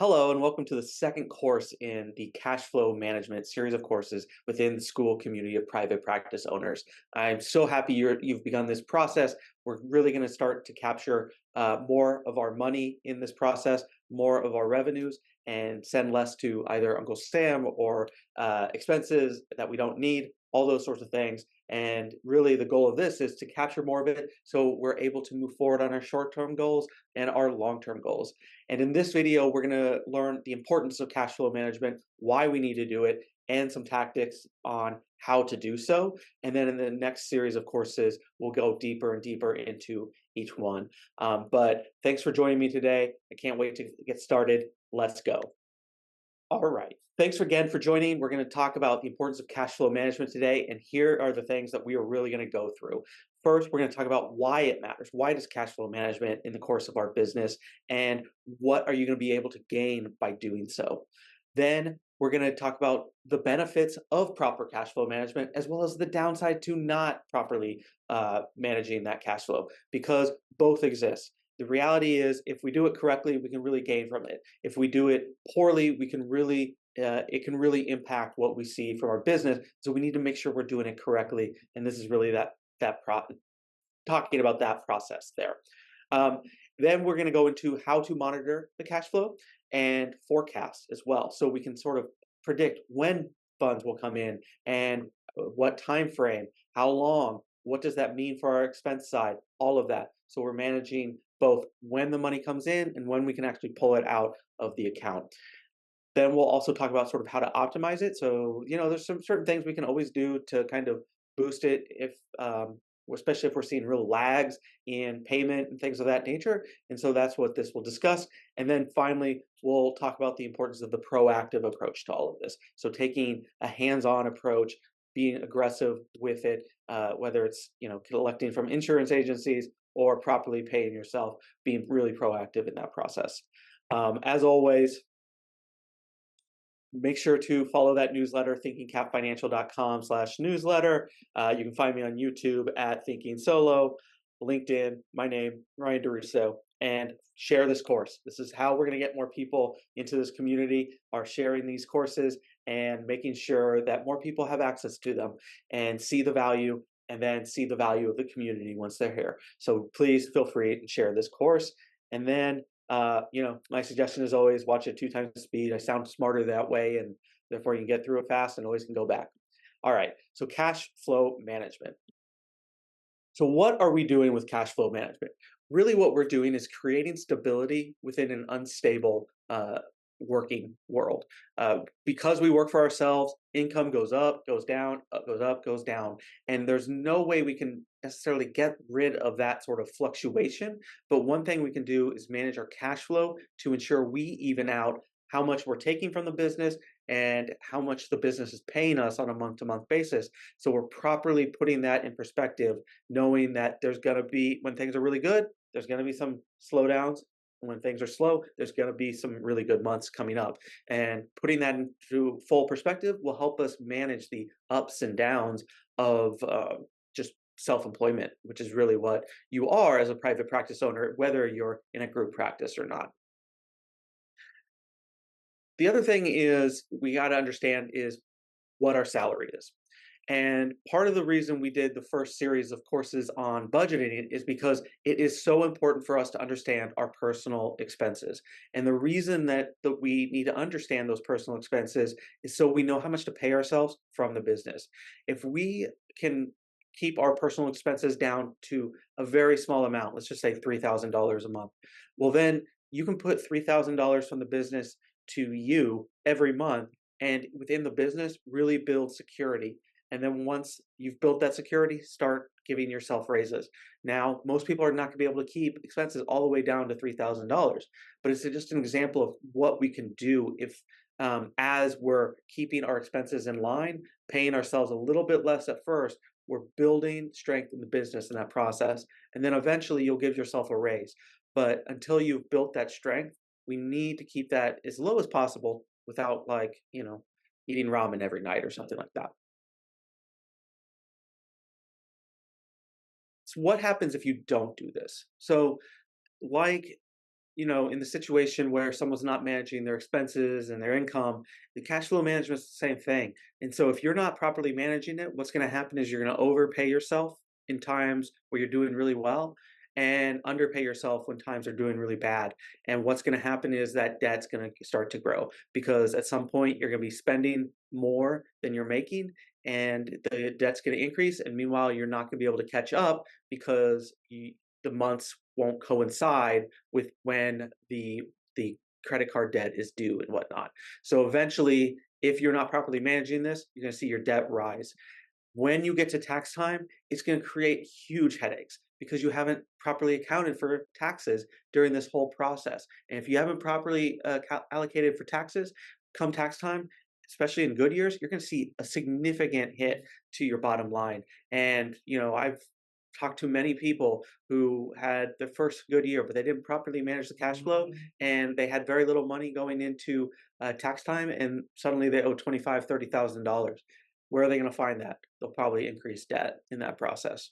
Hello, and welcome to the second course in the cash flow management series of courses within the school community of private practice owners. I'm so happy you've begun this process. We're really going to start to capture more of our money in this process, more of our revenues, and send less to either Uncle Sam or expenses that we don't need, all those sorts of things. And really, the goal of this is to capture more of it so we're able to move forward on our short term goals and our long term goals. And in this video, we're going to learn the importance of cash flow management, why we need to do it, and some tactics on how to do so. And then in the next series of courses, we'll go deeper and deeper into each one. But thanks for joining me today. I can't wait to get started. Let's go. All right. Thanks again for joining. We're going to talk about the importance of cash flow management today. And here are the things that we are really going to go through. First, we're going to talk about why it matters. Why does cash flow management in the course of our business? And what are you going to be able to gain by doing so? Then we're going to talk about the benefits of proper cash flow management, as well as the downside to not properly managing that cash flow, because both exist. The reality is, if we do it correctly, we can really gain from it. If we do it poorly, it can really impact what we see from our business. So we need to make sure we're doing it correctly. And this is really talking about that process there. Um, then we're going to go into how to monitor the cash flow and forecast as well, so we can sort of predict when funds will come in and what time frame, how long, what does that mean for our expense side, all of that. So we're managing both when the money comes in and when we can actually pull it out of the account. Then we'll also talk about sort of how to optimize it. So, there's some certain things we can always do to kind of boost it especially if we're seeing real lags in payment and things of that nature. And so that's what this will discuss. And then finally, we'll talk about the importance of the proactive approach to all of this. So taking a hands-on approach, being aggressive with it, whether it's, collecting from insurance agencies or properly paying yourself, being really proactive in that process. As always, make sure to follow that newsletter, thinkingcapfinancial.com/newsletter. You can find me on YouTube at Thinking Solo, LinkedIn, my name, Ryan DeRusso, and share this course. This is how we're going to get more people into this community, are sharing these courses and making sure that more people have access to them and see the value, and then see the value of the community once they're here. So please feel free and share this course. And then my suggestion is always watch it 2 times the speed. I sound smarter that way, and therefore you can get through it fast and always can go back. All right, so cash flow management. So what are we doing with cash flow management? Really what we're doing is creating stability within an unstable working world. Because we work for ourselves, income goes up, goes down, goes up, goes down. And there's no way we can necessarily get rid of that sort of fluctuation. But one thing we can do is manage our cash flow to ensure we even out how much we're taking from the business and how much the business is paying us on a month-to-month basis. So we're properly putting that in perspective, knowing that there's going to be, when things are really good, there's going to be some slowdowns. And when things are slow, there's going to be some really good months coming up. And putting that into full perspective will help us manage the ups and downs of just self-employment, which is really what you are as a private practice owner, whether you're in a group practice or not. The other thing is we got to understand is what our salary is. And part of the reason we did the first series of courses on budgeting is because it is so important for us to understand our personal expenses. And the reason that we need to understand those personal expenses is so we know how much to pay ourselves from the business. If we can keep our personal expenses down to a very small amount, let's just say $3,000 a month, well, then you can put $3,000 from the business to you every month, and within the business, really build security. And then once you've built that security, start giving yourself raises. Now, most people are not going to be able to keep expenses all the way down to $3,000, but it's just an example of what we can do if, as we're keeping our expenses in line, paying ourselves a little bit less at first, we're building strength in the business in that process. And then eventually you'll give yourself a raise. But until you've built that strength, we need to keep that as low as possible without, eating ramen every night or something like that. So what happens if you don't do this? So, like, in the situation where someone's not managing their expenses and their income, the cash flow management is the same thing. And so if you're not properly managing it, what's going to happen is you're going to overpay yourself in times where you're doing really well and underpay yourself when times are doing really bad. And what's going to happen is that debt's going to start to grow because at some point you're going to be spending more than you're making and the debt's going to increase. And meanwhile, you're not going to be able to catch up because the months won't coincide with when the credit card debt is due and whatnot. So eventually, if you're not properly managing this, you're going to see your debt rise. When you get to tax time, it's going to create huge headaches because you haven't properly accounted for taxes during this whole process. And if you haven't properly allocated for taxes, come tax time, especially in good years, you're going to see a significant hit to your bottom line. And I've talked to many people who had their first good year, but they didn't properly manage the cash flow, and they had very little money going into tax time, and suddenly they owe $25,000, $30,000. Where are they going to find that? They'll probably increase debt in that process.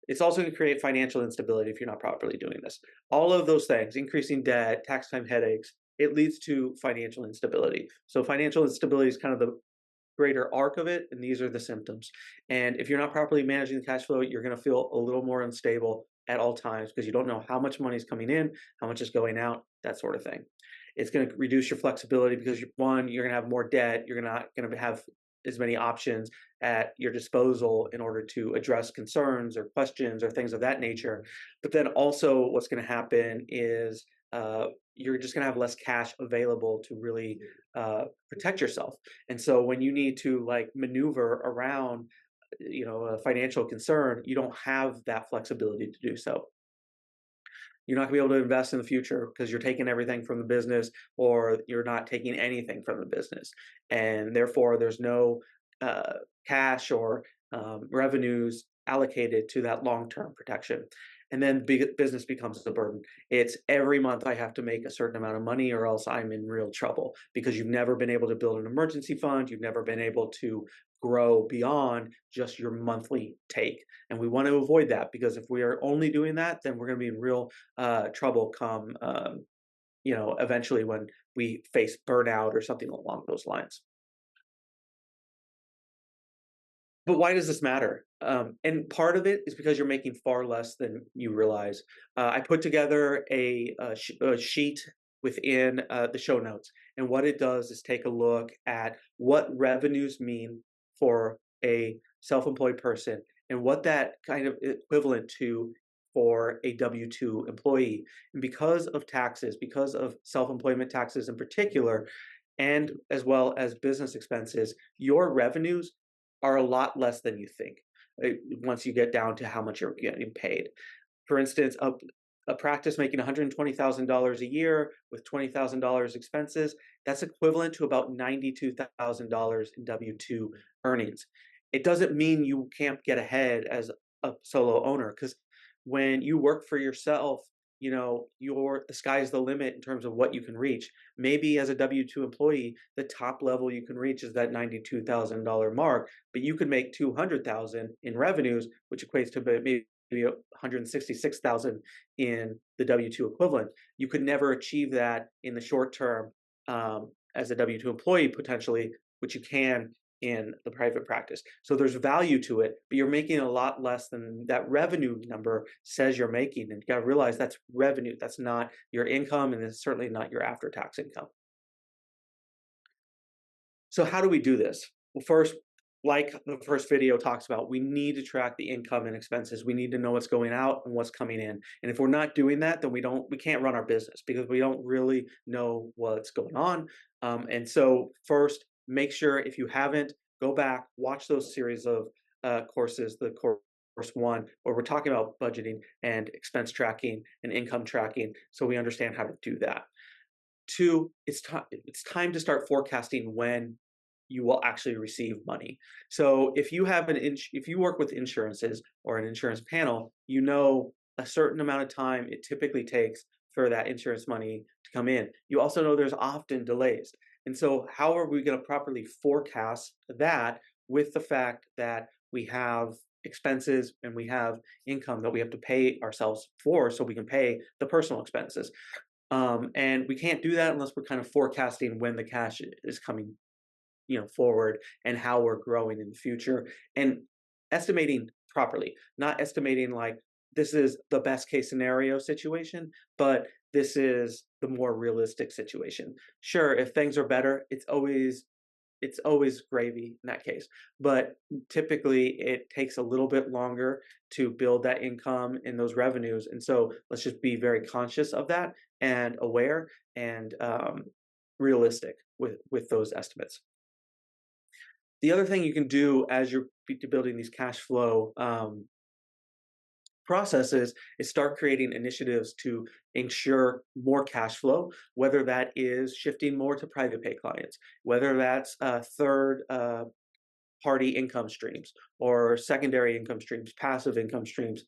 It's also going to create financial instability if you're not properly doing this. All of those things, increasing debt, tax time headaches, it leads to financial instability. So financial instability is kind of the greater arc of it, and these are the symptoms. And if you're not properly managing the cash flow, you're going to feel a little more unstable at all times because you don't know how much money is coming in, how much is going out, that sort of thing. It's going to reduce your flexibility because one, you're going to have more debt. You're not going to have as many options at your disposal in order to address concerns or questions or things of that nature. But then also what's going to happen is you're just going to have less cash available to really protect yourself. And so when you need to like maneuver around, a financial concern, you don't have that flexibility to do so. You're not going to be able to invest in the future because you're taking everything from the business or you're not taking anything from the business. And therefore, there's no cash or revenues allocated to that long-term protection. And then business becomes a burden. It's every month I have to make a certain amount of money or else I'm in real trouble because you've never been able to build an emergency fund. You've never been able to grow beyond just your monthly take. And we want to avoid that because if we are only doing that, then we're going to be in real trouble come, eventually when we face burnout or something along those lines. But why does this matter? And part of it is because you're making far less than you realize. I put together a sheet within the show notes, and what it does is take a look at what revenues mean for a self-employed person and what that kind of equivalent to for a W-2 employee. And because of taxes, because of self-employment taxes in particular, and as well as business expenses, your revenues are a lot less than you think once you get down to how much you're getting paid. For instance, a practice making $120,000 a year with $20,000 expenses, that's equivalent to about $92,000 in W-2 earnings. It doesn't mean you can't get ahead as a solo owner because when you work for yourself, the sky's the limit in terms of what you can reach. Maybe as a W-2 employee, the top level you can reach is that $92,000 mark, but you could make $200,000 in revenues, which equates to maybe $166,000 in the W-2 equivalent. You could never achieve that in the short term as a W-2 employee potentially, which you can in the private practice. So there's value to it, but you're making a lot less than that revenue number says you're making. And you got to realize that's revenue. That's not your income, and it's certainly not your after-tax income. So how do we do this? Well, first, like the first video talks about, we need to track the income and expenses. We need to know what's going out and what's coming in. And if we're not doing that, then we can't run our business because we don't really know what's going on. And so first, make sure if you haven't, go back, watch those series of courses, the course one, where we're talking about budgeting and expense tracking and income tracking, so we understand how to do that. Two, it's time to start forecasting when you will actually receive money. So if you have if you work with insurances or an insurance panel, you know a certain amount of time it typically takes for that insurance money to come in. You also know there's often delays. And so how are we going to properly forecast that with the fact that we have expenses and we have income that we have to pay ourselves for so we can pay the personal expenses. And we can't do that unless we're kind of forecasting when the cash is coming, forward, and how we're growing in the future, and estimating properly, not estimating like this is the best case scenario situation, but this is the more realistic situation. Sure, if things are better, it's always gravy in that case. But typically, it takes a little bit longer to build that income and those revenues. And so let's just be very conscious of that and aware and realistic with those estimates. The other thing you can do as you're building these cash flow processes is start creating initiatives to ensure more cash flow, whether that is shifting more to private pay clients, whether that's third party income streams or secondary income streams, passive income streams,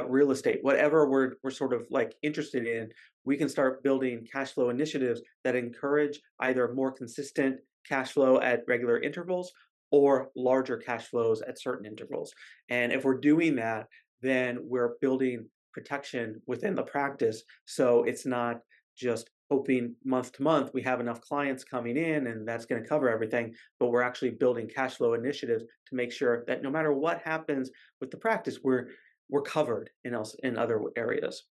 real estate, whatever we're sort of like interested in, we can start building cash flow initiatives that encourage either more consistent cash flow at regular intervals or larger cash flows at certain intervals. And if we're doing that, then we're building protection within the practice. So it's not just hoping month to month we have enough clients coming in and that's going to cover everything, but we're actually building cash flow initiatives to make sure that no matter what happens with the practice, we're covered in other areas.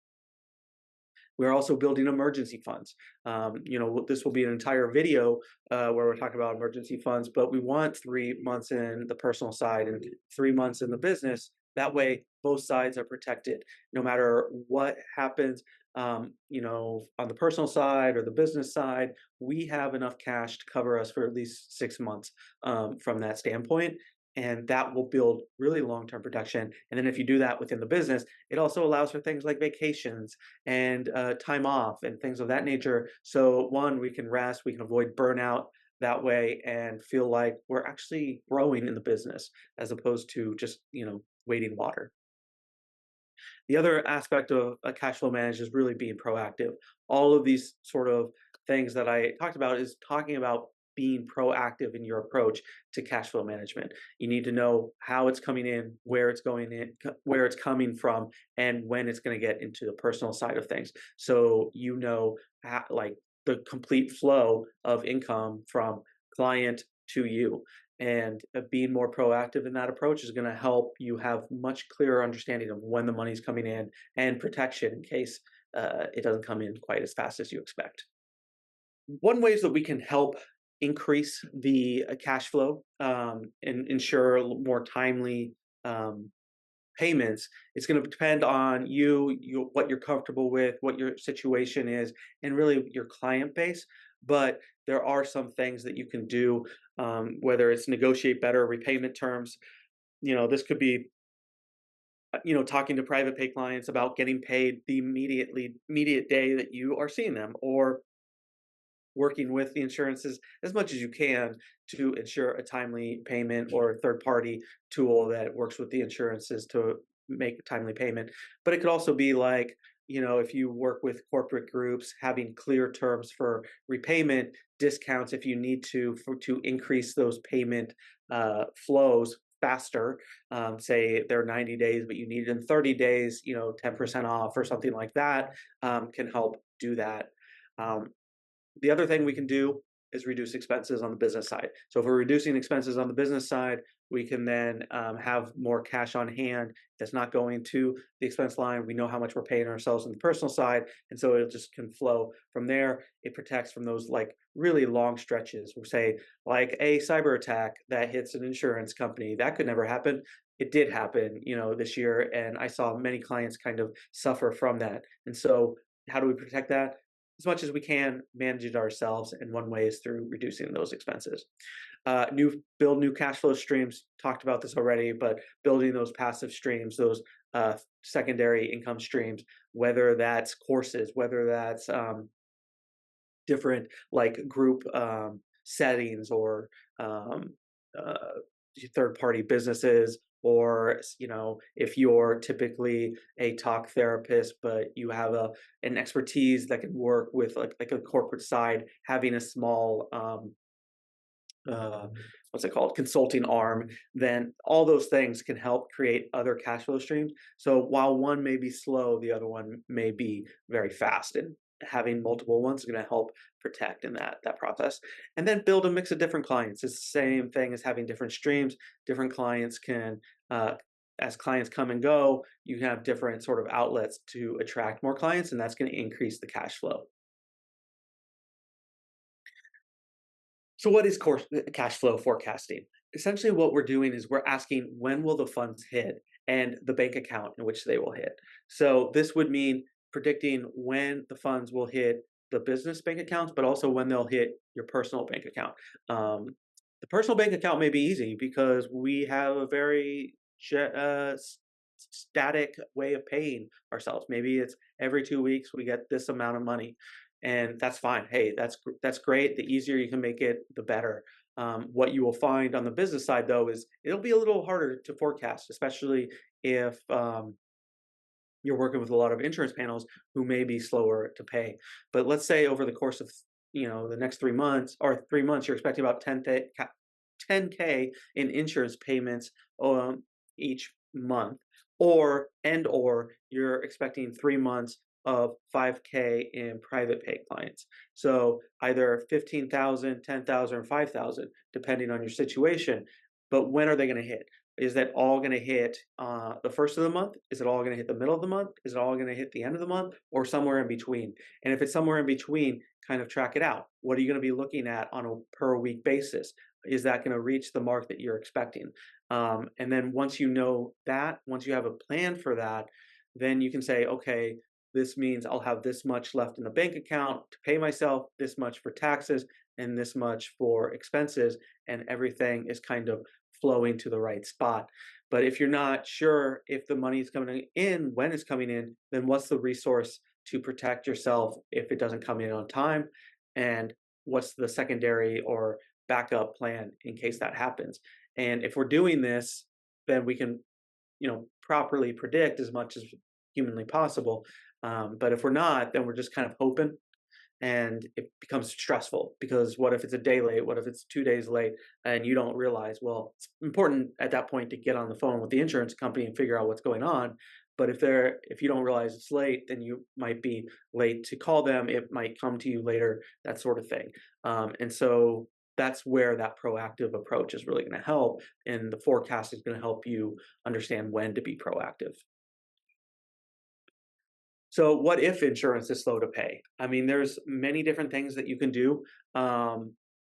We're also building emergency funds. This will be an entire video where we're talking about emergency funds, but we want 3 months in the personal side and 3 months in the business. That way, both sides are protected. No matter what happens, on the personal side or the business side, we have enough cash to cover us for at least 6 months from that standpoint. And that will build really long-term protection. And then if you do that within the business, it also allows for things like vacations and time off and things of that nature. So one, we can rest, we can avoid burnout that way and feel like we're actually growing in the business as opposed to just, waiting water. The other aspect of a cash flow management is really being proactive. All of these sort of things that I talked about is talking about being proactive in your approach to cash flow management. You need to know how it's coming in, where it's going in, where it's coming from, and when it's going to get into the personal side of things. So like the complete flow of income from client to you. And being more proactive in that approach is going to help you have much clearer understanding of when the money's coming in and protection in case it doesn't come in quite as fast as you expect. One ways that we can help increase the cash flow and ensure more timely um, payments, it's going to depend on what you're comfortable with, what your situation is, and really your client base. But there are some things that you can do, whether it's negotiate better repayment terms. This could be, talking to private pay clients about getting paid the immediate day that you are seeing them, or working with the insurances as much as you can to ensure a timely payment or a third party tool that works with the insurances to make a timely payment. But it could also be like, if you work with corporate groups, having clear terms for repayment, discounts if you need to increase those payment flows faster. Say they're 90 days, but you need it in 30 days, 10% off or something like that can help do that. Um, the other thing we can do is reduce expenses on the business side. So if we're reducing expenses on the business side, we can then have more cash on hand that's not going to the expense line. We know how much we're paying ourselves on the personal side, and so it just can flow from there. It protects from those like really long stretches. We say like a cyber attack that hits an insurance company that could never happen. It did happen, this year, and I saw many clients kind of suffer from that. And so, how do we protect that? As much as we can manage it ourselves, and one way is through reducing those expenses. Build new cash flow streams. Talked about this already, but building those passive streams, those secondary income streams, whether that's courses, whether that's different like group settings or uh, third party businesses, or if you're typically a talk therapist but you have an expertise that can work with like a corporate side, having a small uh, what's it called, consulting arm, then all those things can help create other cash flow streams. So while one may be slow, the other one may be very fast, and having multiple ones is going to help protect in that process. And then build a mix of different clients. It's the same thing as having different streams. Different clients can, uh, as clients come and go, you can have different sort of outlets to attract more clients, and that's going to increase the cash flow. So what is cash flow forecasting? Essentially what we're doing is we're asking when will the funds hit and the bank account in which they will hit. So this would mean predicting when the funds will hit the business bank accounts, but also when they'll hit your personal bank account. Um, the personal bank account may be easy because we have a very static way of paying ourselves. Maybe it's every 2 weeks we get this amount of money, and that's fine. Hey, that's great. The easier you can make it, the better. What you will find on the business side, though, is it'll be a little harder to forecast, especially if you're working with a lot of insurance panels who may be slower to pay. But let's say over the course of the next 3 months or 3 months, you're expecting about 10K in insurance payments each month, or you're expecting 3 months of 5K in private pay clients. So either 15,000, 10,000, or 5,000, depending on your situation. But when are they going to hit? Is that all going to hit the first of the month? Is it all going to hit the middle of the month? Is it all going to hit the end of the month, or somewhere in between? And if it's somewhere in between, kind of track it out. What are you going to be looking at on a per week basis? Is that going to reach the mark that you're expecting? And then once you know that, once you have a plan for that, then you can say, okay, this means I'll have this much left in the bank account to pay myself, this much for taxes, and this much for expenses, and everything is kind of flowing to the right spot. But if you're not sure if the money is coming in, when it's coming in, then what's the resource to protect yourself if it doesn't come in on time? And what's the secondary or backup plan in case that happens? And if we're doing this, then we can, properly predict as much as humanly possible. But if we're not, then we're just kind of hoping, and it becomes stressful because what if it's a day late? What if it's 2 days late and you don't realize? Well, it's important at that point to get on the phone with the insurance company and figure out what's going on. But if you don't realize it's late, then you might be late to call them. It might come to you later, that sort of thing. And so that's where that proactive approach is really going to help, and the forecast is going to help you understand when to be proactive. So what if insurance is slow to pay? I mean, there's many different things that you can do um,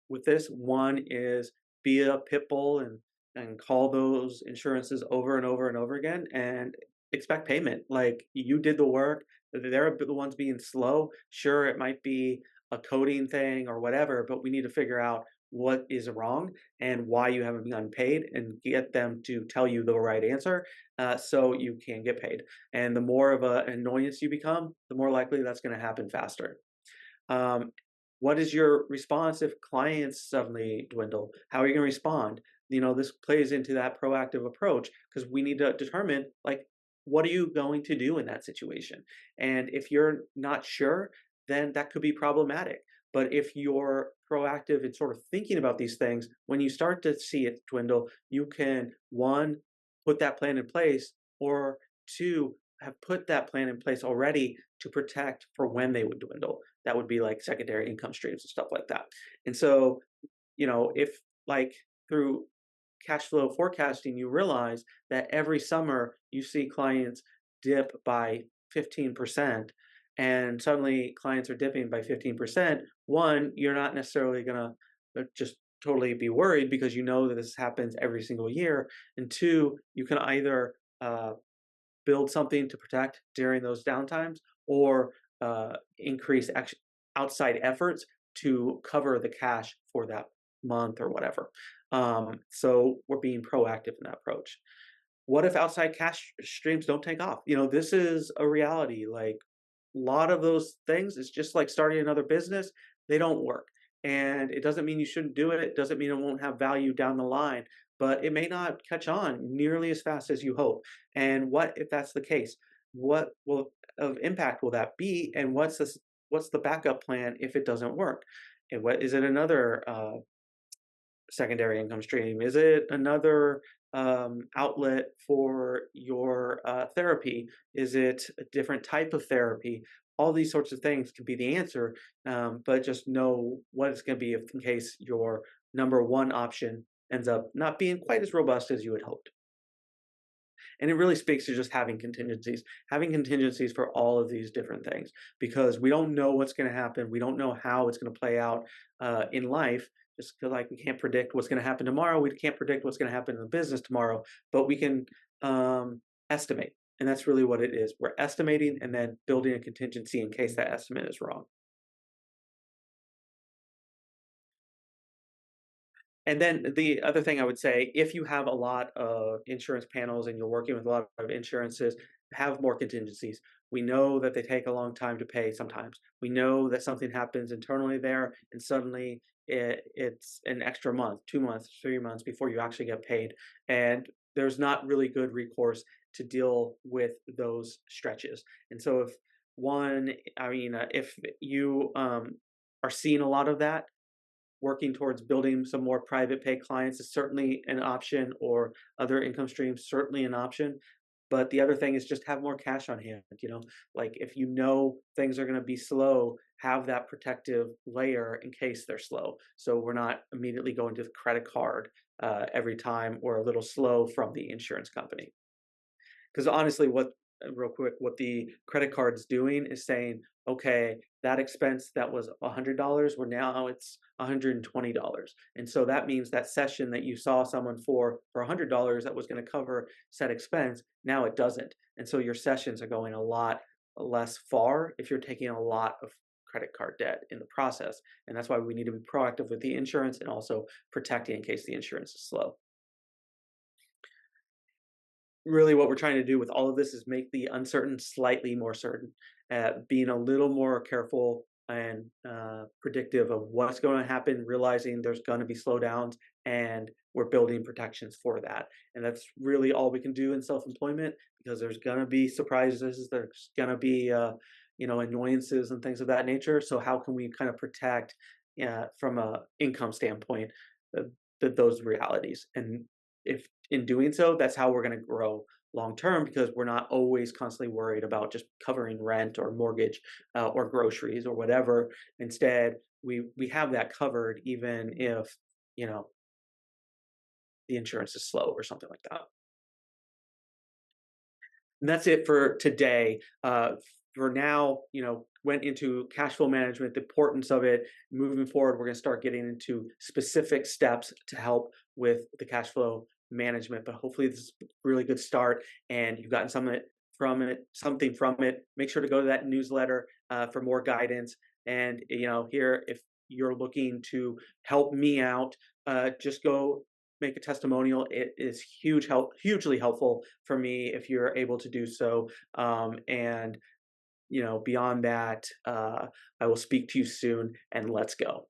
with this. One is be a pit bull and call those insurances over and over and over again and expect payment. Like, you did the work. They're the ones being slow. Sure, it might be a coding thing or whatever, but we need to figure out what is wrong and why you haven't been paid, and get them to tell you the right answer, so you can get paid. And the more of an annoyance you become, the more likely that's going to happen faster. Um, what is your response if clients suddenly dwindle? How are you going to respond? This plays into that proactive approach, because we need to determine, like, what are you going to do in that situation? And if you're not sure, then that could be problematic. But if you're proactive in sort of thinking about these things, when you start to see it dwindle, you can, one, put that plan in place, or two, have put that plan in place already to protect for when they would dwindle. That would be like secondary income streams and stuff like that. And so, if, like, through cash flow forecasting, you realize that every summer you see clients dip by 15%, and suddenly clients are dipping by 15%. One, you're not necessarily going to just totally be worried, because you know that this happens every single year. And two, you can either build something to protect during those downtimes, or increase outside efforts to cover the cash for that month or whatever. So we're being proactive in that approach. What if outside cash streams don't take off? This is a reality. Like, a lot of those things, it's just like starting another business. They don't work. And it doesn't mean you shouldn't do it. It doesn't mean it won't have value down the line, but it may not catch on nearly as fast as you hope. And what if that's the case? What will of impact will that be? And what's the backup plan if it doesn't work? And what is it, another secondary income stream? Is it another outlet for your therapy? Is it a different type of therapy? All these sorts of things can be the answer, but just know what it's going to be if, in case your number one option ends up not being quite as robust as you had hoped. And it really speaks to just having contingencies for all of these different things, because we don't know what's going to happen. We don't know how it's going to play out in life. Just feel like we can't predict what's going to happen tomorrow. We can't predict what's going to happen in the business tomorrow, but we can estimate. And that's really what it is. We're estimating and then building a contingency in case that estimate is wrong. And then the other thing I would say, if you have a lot of insurance panels and you're working with a lot of insurances, have more contingencies. We know that they take a long time to pay sometimes. We know that something happens internally there and suddenly it's an extra month, 2 months, 3 months before you actually get paid. And there's not really good recourse to deal with those stretches. And so if you are seeing a lot of that, working towards building some more private pay clients is certainly an option, or other income streams certainly an option. But the other thing is just have more cash on hand. Like if you know things are going to be slow, have that protective layer in case they're slow. So we're not immediately going to the credit card every time we're a little slow from the insurance company. Because honestly, real quick, what the credit card's doing is saying, okay, that expense that was $100, well, now it's $120. And so that means that session that you saw someone for $100 that was going to cover said expense, now it doesn't. And so your sessions are going a lot less far if you're taking a lot of credit card debt in the process. And that's why we need to be proactive with the insurance and also protecting in case the insurance is slow. Really what we're trying to do with all of this is make the uncertain slightly more certain, being a little more careful and predictive of what's going to happen, realizing there's going to be slowdowns, and we're building protections for that. And that's really all we can do in self-employment, because there's going to be surprises, there's going to be annoyances and things of that nature. So how can we kind of protect from a income standpoint uh, those realities? And if in doing so, that's how we're going to grow long term, because we're not always constantly worried about just covering rent or mortgage or groceries or whatever. Instead, we have that covered, even if you know the insurance is slow or something like that. And that's it for today. For now, went into cash flow management, the importance of it. Moving forward, we're going to start getting into specific steps to help with the cash flow management. But hopefully, this is a really good start, and you've gotten something from it. Make sure to go to that newsletter for more guidance. And here, if you're looking to help me out, just go make a testimonial. It is hugely helpful for me if you're able to do so. And beyond that, I will speak to you soon, and let's go.